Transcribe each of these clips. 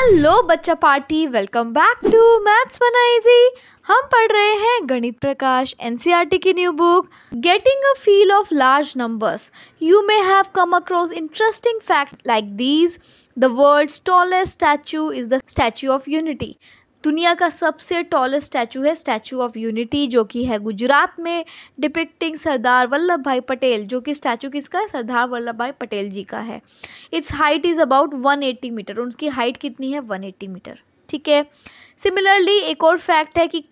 Hello बच्चा party, welcome back to maths बना easy. हम पढ़ रहे हैं गणित प्रकाश एनसीईआरटी की new book getting a feel of large numbers. You may have come across interesting facts like these. The world's tallest statue is the Statue of Unity. दुनिया का सबसे tallest statue है स्टैचू ऑफ यूनिटी, जो कि है गुजरात में, depicting Sardar Vallabh भाई पटेल, जो कि स्टैचू किसका है, सरदार वल्लभ भाई पटेल जी का है। Its height is about 180 metre. उनकी हाइट कितनी है, 180 मीटर। ठीक है। सिमिलरली एक और फैक्ट है कि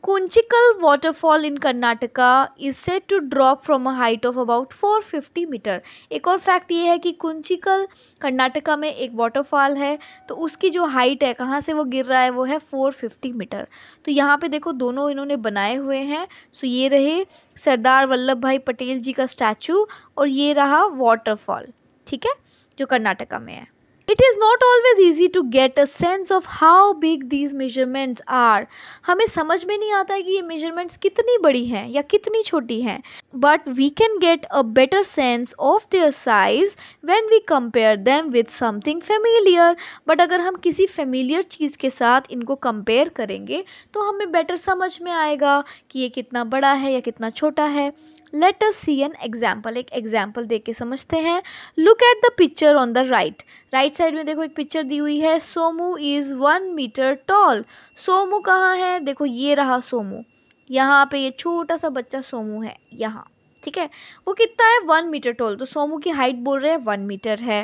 Kunchikal waterfall in Karnataka is said to drop from a height of about 450 metre. एक और फैक्ट ये है कि कुंचिकल कर्नाटका में एक वाटरफॉल है, तो उसकी जो हाइट है, कहाँ से वो गिर रहा है, वो है 450 मीटर। तो यहाँ पे देखो दोनों इन्होंने बनाए हुए हैं। सो ये रहे सरदार वल्लभ भाई पटेल जी का स्टैचू और ये रहा वाटरफॉल, ठीक है, जो कर्नाटका में है। It is not always easy to get a sense of how big these measurements are. हमें समझ में नहीं आता है कि ये measurements कितनी बड़ी हैं या कितनी छोटी हैं, but we can get a better sense of their size when we compare them with something familiar. But अगर हम किसी familiar चीज़ के साथ इनको compare करेंगे तो हमें better समझ में आएगा कि ये कितना बड़ा है या कितना छोटा है। Let us see an example. एक एग्जाम्पल देख के समझते हैं। Look at the picture on the right. Right side में देखो एक पिक्चर दी हुई है। Somu is 1 metre tall. Somu कहाँ है, देखो ये रहा सोमू। यहाँ पे ये छोटा सा बच्चा सोमू है यहाँ, ठीक है। वो कितना है, 1 मीटर टॉल। तो सोमू की हाइट बोल रहे हैं 1 मीटर है।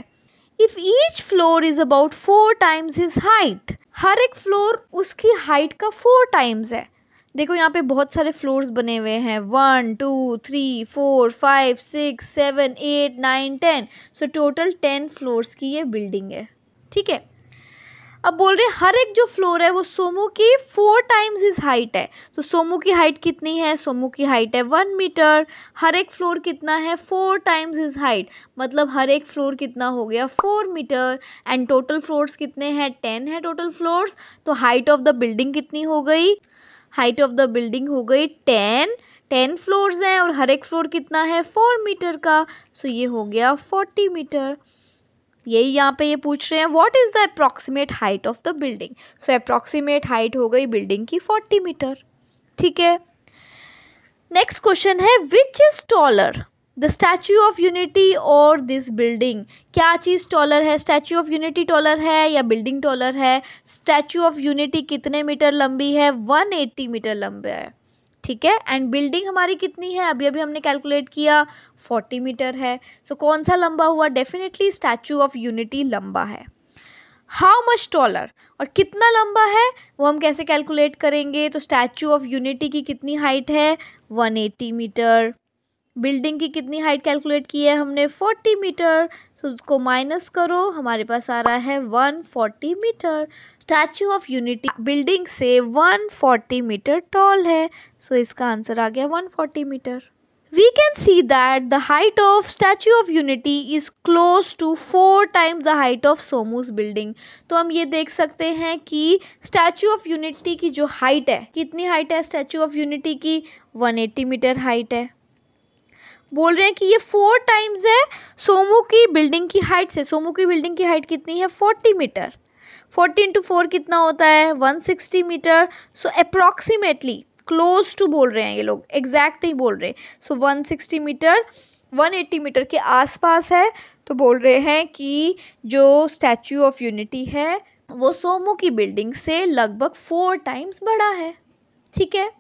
If each floor is about 4 times his height. हर एक फ्लोर उसकी हाइट का 4 टाइम्स है। देखो यहाँ पे बहुत सारे फ्लोर्स बने हुए हैं, 1 2 3 4 5 6 7 8 9 10। सो टोटल 10 फ्लोर्स की ये बिल्डिंग है, ठीक है। अब बोल रहे हैं हर एक जो फ्लोर है वो सोमू की 4 टाइम्स हिज हाइट है। तो सोमू की हाइट कितनी है, सोमू की हाइट है 1 मीटर। हर एक फ्लोर कितना है, 4 टाइम्स हिज हाइट, मतलब हर एक फ्लोर कितना हो गया, 4 मीटर। एंड टोटल फ्लोर्स कितने हैं, 10 है टोटल फ्लोर्स। तो हाइट ऑफ द बिल्डिंग कितनी हो गई, हाइट ऑफ द बिल्डिंग हो गई 10 फ्लोर्स हैं और हर एक फ्लोर कितना है, 4 मीटर का। सो ये हो गया 40 मीटर। यही यहाँ पे ये पूछ रहे हैं what is the approximate height of the building. So approximate height हो गई बिल्डिंग की 40 मीटर, ठीक है। नेक्स्ट क्वेश्चन है which is taller, the Statue of unity और दिस बिल्डिंग। क्या चीज़ टॉलर है, स्टैचू ऑफ यूनिटी टॉलर है या बिल्डिंग टॉलर है। स्टैचू ऑफ यूनिटी कितने मीटर लंबी है, 180 मीटर लंबा है, ठीक है। एंड बिल्डिंग हमारी कितनी है, अभी अभी हमने कैलकुलेट किया 40 मीटर है। सो कौन सा लंबा हुआ, डेफिनेटली स्टैचू ऑफ यूनिटी लंबा है। हाउ मच टॉलर, और कितना लंबा है वो हम कैसे कैलकुलेट करेंगे। तो स्टैचू ऑफ यूनिटी की कितनी हाइट है, 180 मीटर। बिल्डिंग की कितनी हाइट कैलकुलेट की है हमने, 40 मीटर। सो उसको माइनस करो, हमारे पास आ रहा है 140 metre. Statue of Unity building से 140 मीटर टॉल है। सो इसका आंसर आ गया 140 metre. We can see that the height of Statue of Unity is close to 4 times the height of Somu's building. तो हम ये देख सकते हैं कि Statue of Unity की जो हाइट है, कितनी हाइट है Statue of Unity की, 180 मीटर हाइट है। बोल रहे हैं कि ये 4 टाइम्स है सोमू की बिल्डिंग की हाइट से। सोमू की बिल्डिंग की हाइट कितनी है, 40 मीटर। 40 इंटू 4 कितना होता है, 160 metre. So approximately, close to बोल रहे हैं ये लोग, एग्जैक्ट नहीं बोल रहे। सो 160 मीटर 180 मीटर के आसपास है। तो बोल रहे हैं कि जो स्टैचू ऑफ यूनिटी है वो सोमू की बिल्डिंग से लगभग 4 टाइम्स बड़ा है, ठीक है।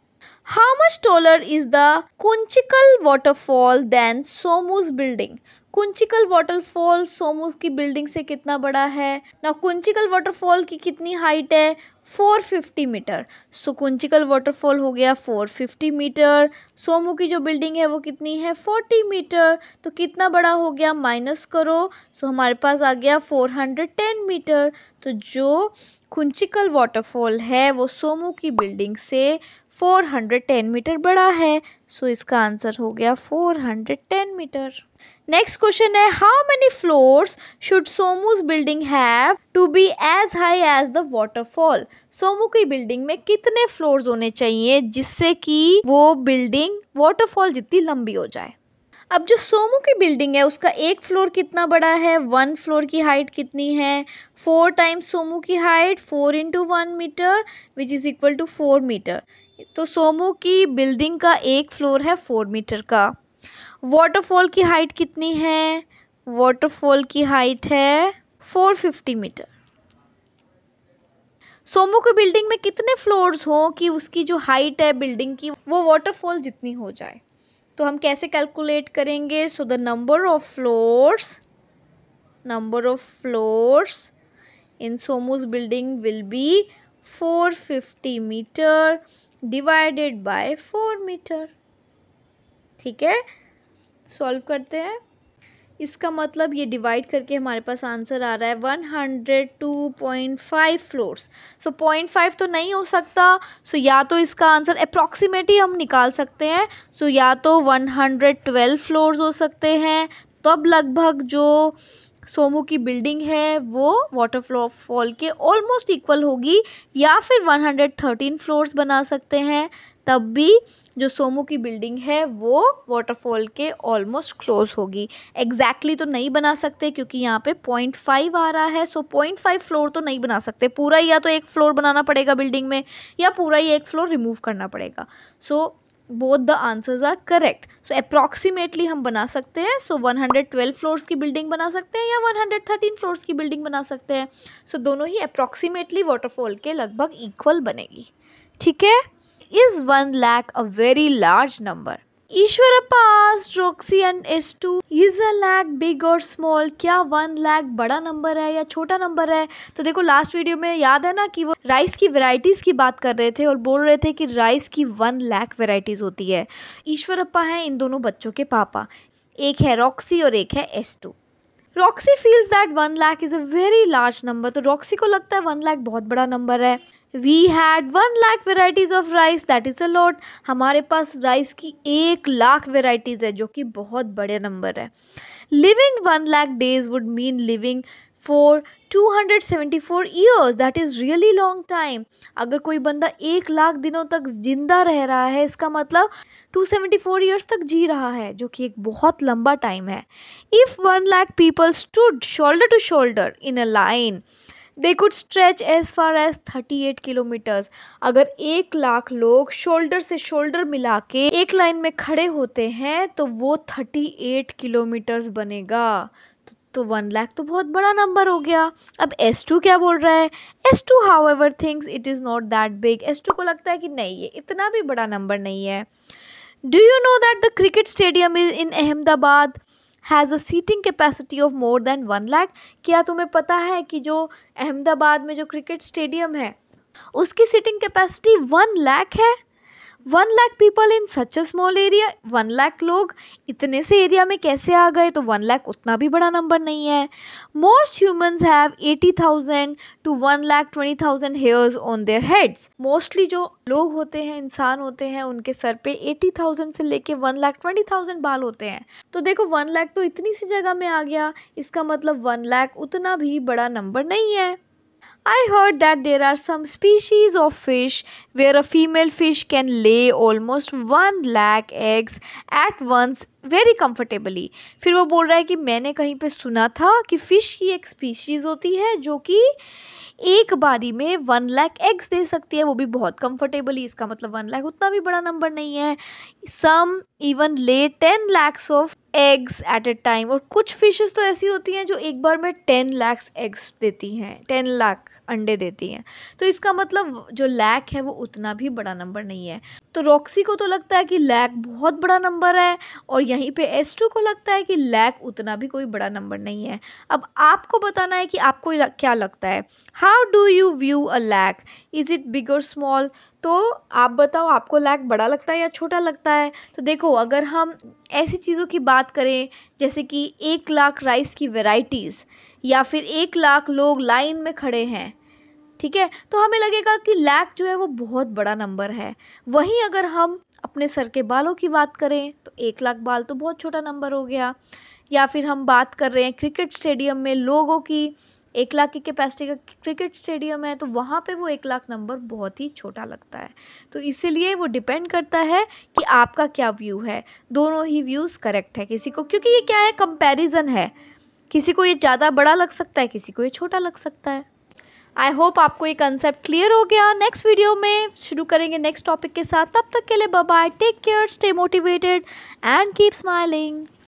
How much taller is the Kunchikal waterfall than Somu's building? Kunchikal waterfall Somu की बिल्डिंग से कितना बड़ा है ना। कुंचिकल वाटरफॉल की कितनी हाइट है, 450 मीटर। सो कुंचिकल वाटरफॉल हो गया 450 मीटर। सोमू की जो बिल्डिंग है वो कितनी है, 40 मीटर। तो कितना बड़ा हो गया, माइनस करो। सो हमारे पास आ गया 410 मीटर। तो जो कुंचिकल वाटरफॉल है वो सोमू की बिल्डिंग से 410 मीटर बड़ा है। सो इसका आंसर हो गया 410 मीटर। नेक्स्ट क्वेश्चन है how many floors should Somu's building have to be as high as the waterfall. Somu की बिल्डिंग में कितने फ्लोर्स होने चाहिए जिससे कि वो बिल्डिंग वाटरफॉल जितनी लंबी हो जाए। अब जो सोमू की बिल्डिंग है उसका एक फ्लोर कितना बड़ा है, 1 फ्लोर की हाइट कितनी है, 4 टाइम्स सोमू की height, 4 into 1 metre which is equal to 4 metre. तो सोमू की बिल्डिंग का एक फ्लोर है 4 मीटर का। वाटरफॉल की हाइट कितनी है, वाटरफॉल की हाइट है 450 मीटर। सोमू की बिल्डिंग में कितने फ्लोर्स हो कि उसकी जो हाइट है बिल्डिंग की वो वाटरफॉल जितनी हो जाए, तो हम कैसे कैलकुलेट करेंगे। So the number of floors in Somu's building will be 450 metre divided by 4 metre. ठीक है, सॉल्व करते हैं। इसका मतलब ये डिवाइड करके हमारे पास आंसर आ रहा है 102.5 फ्लोर्स। सो 0.5 तो नहीं हो सकता, सो या तो इसका आंसर अप्रॉक्सीमेट ही हम निकाल सकते हैं। सो या तो 112 फ्लोर्स हो सकते हैं, तो अब लगभग जो सोमू की बिल्डिंग है वो वाटरफॉल के ऑलमोस्ट इक्वल होगी, या फिर 113 फ्लोर्स बना सकते हैं, तब भी जो सोमू की बिल्डिंग है वो वाटरफॉल के ऑलमोस्ट क्लोज होगी। एग्जैक्टली तो नहीं बना सकते क्योंकि यहाँ पे 0.5 आ रहा है। सो 0.5 फ्लोर तो नहीं बना सकते पूरा, या तो एक फ्लोर बनाना पड़ेगा बिल्डिंग में, या पूरा ही एक फ्लोर रिमूव करना पड़ेगा। So both the answers are correct. So approximately हम बना सकते हैं। सो 112 फ्लोर्स की बिल्डिंग बना सकते हैं या 113 फ्लोर्स की बिल्डिंग बना सकते हैं। सो दोनों ही अप्रॉक्सीमेटली वाटरफॉल के लगभग इक्वल बनेगी। ठीक है। Is 1 lakh a very large number? Eshwarappa asked Roxy and S2, is a lakh big or small? क्या 1 लाख बड़ा नंबर है या छोटा नंबर है? तो देखो लास्ट वीडियो में याद है ना कि वो राइस की वैरायटीज की बात कर रहे थे और बोल रहे थे कि राइस की 1 लाख वैरायटीज होती है। ईश्वरप्पा हैं इन दोनों बच्चों के पापा, एक है रॉक्सी और एक है S2। Roxy feels that 1 lakh is a very large number. तो रॉक्सी को लगता है 1 लाख बहुत बड़ा नंबर है। We had 1 lakh varieties of rice, that is a lot. हमारे पास राइस की 1 लाख वेराइटीज़ है जो कि बहुत बड़े नंबर है। Living 1 lakh days would mean living for 274 years, that is really long time. अगर कोई बंदा 1 लाख दिनों तक जिंदा रह रहा है, इसका मतलब 274 ईयर्स तक जी रहा है, जो कि एक बहुत लंबा टाइम है। If 1 lakh people stood shoulder to shoulder in a line, they could stretch as far as 38 kilometres. अगर 1 लाख लोग शोल्डर से शोल्डर मिला के एक लाइन में खड़े होते हैं तो वो 38 किलोमीटर्स बनेगा। तो 1 लाख तो बहुत बड़ा नंबर हो गया। अब S2 क्या बोल रहा है। S2 however thinks it is not that big। S2 को लगता है कि नहीं, ये इतना भी बड़ा नंबर नहीं है। Do you know that the cricket stadium is in Ahmedabad has a seating capacity of more than 1 lakh? क्या तुम्हें पता है कि जो अहमदाबाद में जो क्रिकेट स्टेडियम है उसकी सीटिंग कैपेसिटी 1 लाख है। 1 lakh people in such a small area, 1 lakh लोग इतने से एरिया में कैसे आ गए। तो 1 लाख उतना भी बड़ा नंबर नहीं है। Most humans have 80,000 to 1,20,000 hairs on their heads. Mostly जो लोग होते हैं, इंसान होते हैं, उनके सर पे 80,000 से लेके 1,20,000 बाल होते हैं। तो देखो 1 लाख तो इतनी सी जगह में आ गया, इसका मतलब 1 लाख उतना भी बड़ा नंबर नहीं है। I heard that there are some species of fish where a female fish can lay almost 1 lakh eggs at once very comfortably। फिर वो बोल रहा है कि मैंने कहीं पे सुना था कि फिश की एक स्पीशीज़ होती है जो कि एक बारी में 1 लाख एग्स दे सकती है, वो भी बहुत कंफर्टेबली। इसका मतलब 1 लाख उतना भी बड़ा नंबर नहीं है। सम इवन ले 10 lakhs of eggs eight A time. और कुछ फिशेस तो ऐसी होती हैं जो एक बार में 10 lakhs एग्स देती हैं, 10 लाख अंडे देती हैं। तो इसका मतलब जो लाख है वो उतना भी बड़ा नंबर नहीं है। तो रॉक्सी को तो लगता है कि लाख बहुत बड़ा नंबर है, और यहीं पे S2 को लगता है कि लाख उतना भी कोई बड़ा नंबर नहीं है। अब आपको बताना है कि आपको क्या लगता है। How do you view a lakh, is it big और स्मॉल। तो आप बताओ, आपको लाख बड़ा लगता है या छोटा लगता है। तो देखो, अगर हम ऐसी चीज़ों की बात करें जैसे कि 1 लाख राइस की वैरायटीज़, या फिर 1 लाख लोग लाइन में खड़े हैं, ठीक है, तो हमें लगेगा कि लाख जो है वो बहुत बड़ा नंबर है। वहीं अगर हम अपने सर के बालों की बात करें तो 1 लाख बाल तो बहुत छोटा नंबर हो गया। या फिर हम बात कर रहे हैं क्रिकेट स्टेडियम में लोगों की, 1 लाख की कैपेसिटी का क्रिकेट स्टेडियम है, तो वहाँ पे वो 1 लाख नंबर बहुत ही छोटा लगता है। तो इसीलिए वो डिपेंड करता है कि आपका क्या व्यू है। दोनों ही व्यूज़ करेक्ट है किसी को, क्योंकि ये क्या है, कंपैरिजन है। किसी को ये ज़्यादा बड़ा लग सकता है, किसी को ये छोटा लग सकता है। आई होप आपको ये कंसेप्ट क्लियर हो गया। नेक्स्ट वीडियो में शुरू करेंगे नेक्स्ट टॉपिक के साथ। तब तक के लिए bye bye, take care, stay motivated and keep smiling.